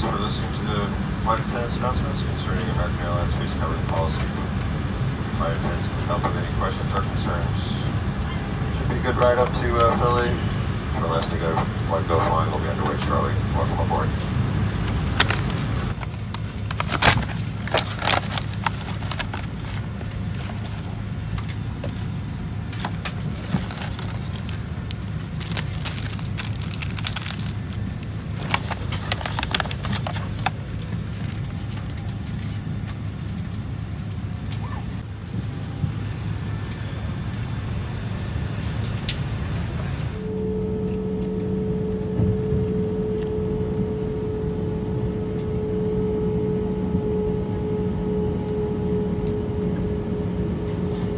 For listening to the flight attendant's announcements concerning American Airlines face covering policy. Flight attendants can help with any questions or concerns. Should be a good ride up to Philly. For last to go, flight go flying will be underway shortly. Welcome aboard.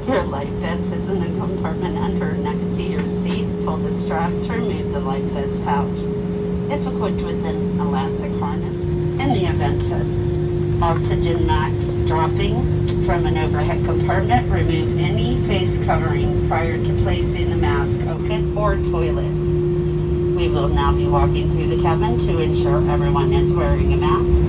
Your life vest is in the compartment under next to your seat. Pull the strap to remove the life vest pouch. If equipped with an elastic harness, in the event of oxygen mask dropping from an overhead compartment, remove any face covering prior to placing the mask open or toilets. We will now be walking through the cabin to ensure everyone is wearing a mask.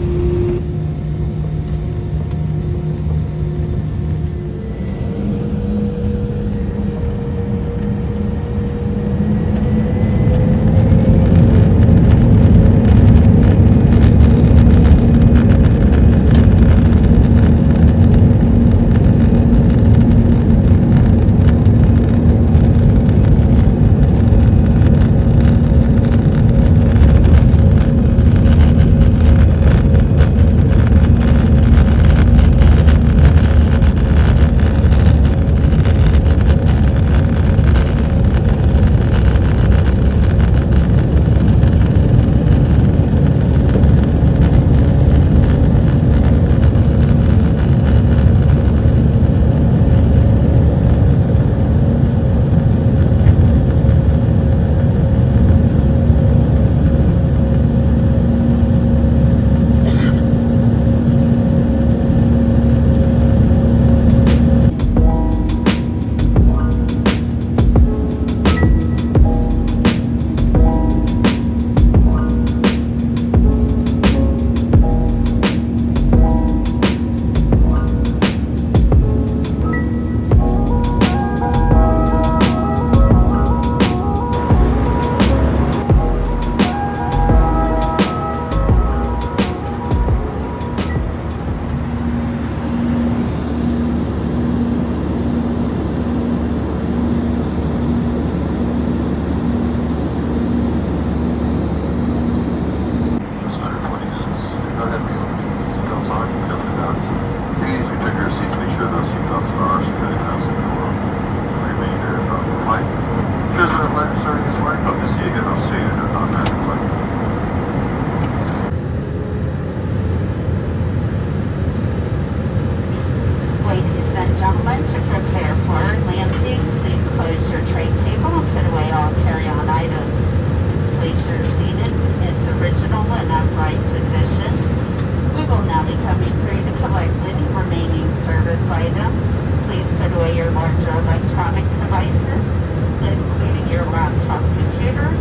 computers,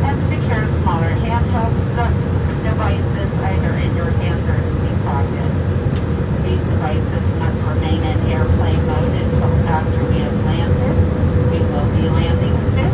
and secure smaller handheld devices either in your hands or seat pockets. These devices must remain in airplane mode until after we have landed. We will be landing soon.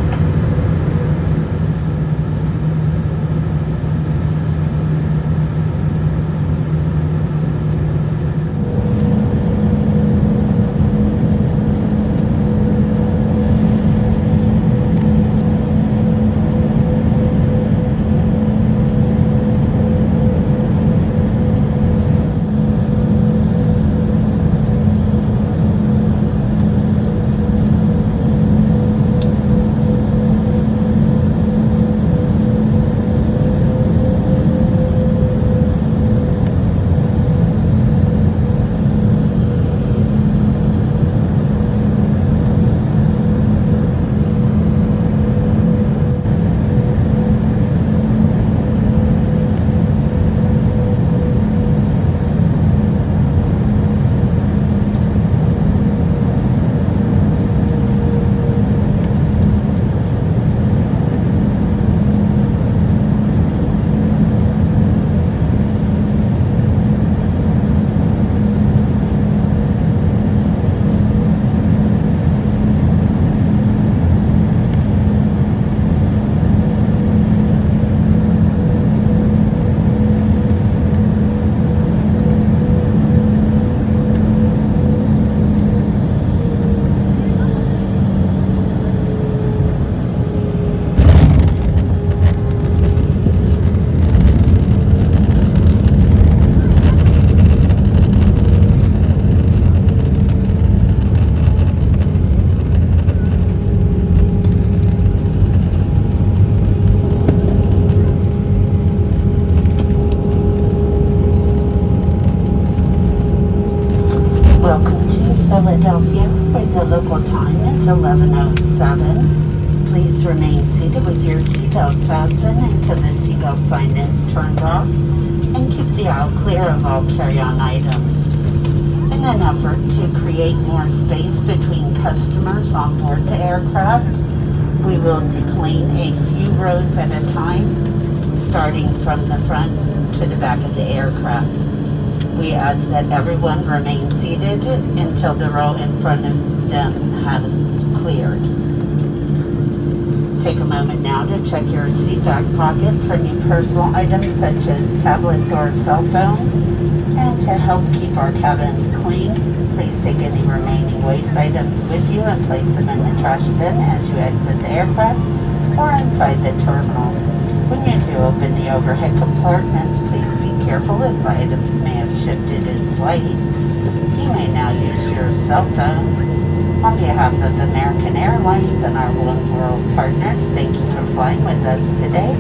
Philadelphia, where the local time is 11:07. Please remain seated with your seatbelt fastened until the seatbelt sign is turned off, and keep the aisle clear of all carry-on items. In an effort to create more space between customers on board the aircraft, we will deplane a few rows at a time, starting from the front to the back of the aircraft. We ask that everyone remain seated until the row in front of them has cleared. Take a moment now to check your seat back pocket for any personal items such as tablets or cell phones. And to help keep our cabins clean, please take any remaining waste items with you and place them in the trash bin as you exit the aircraft or inside the terminal. When you do open the overhead compartments, please be careful as items may have shifted in flight. You may now use your cell phones. On behalf of American Airlines and our One World partners, thank you for flying with us today.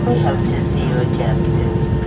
We hope to see you again soon.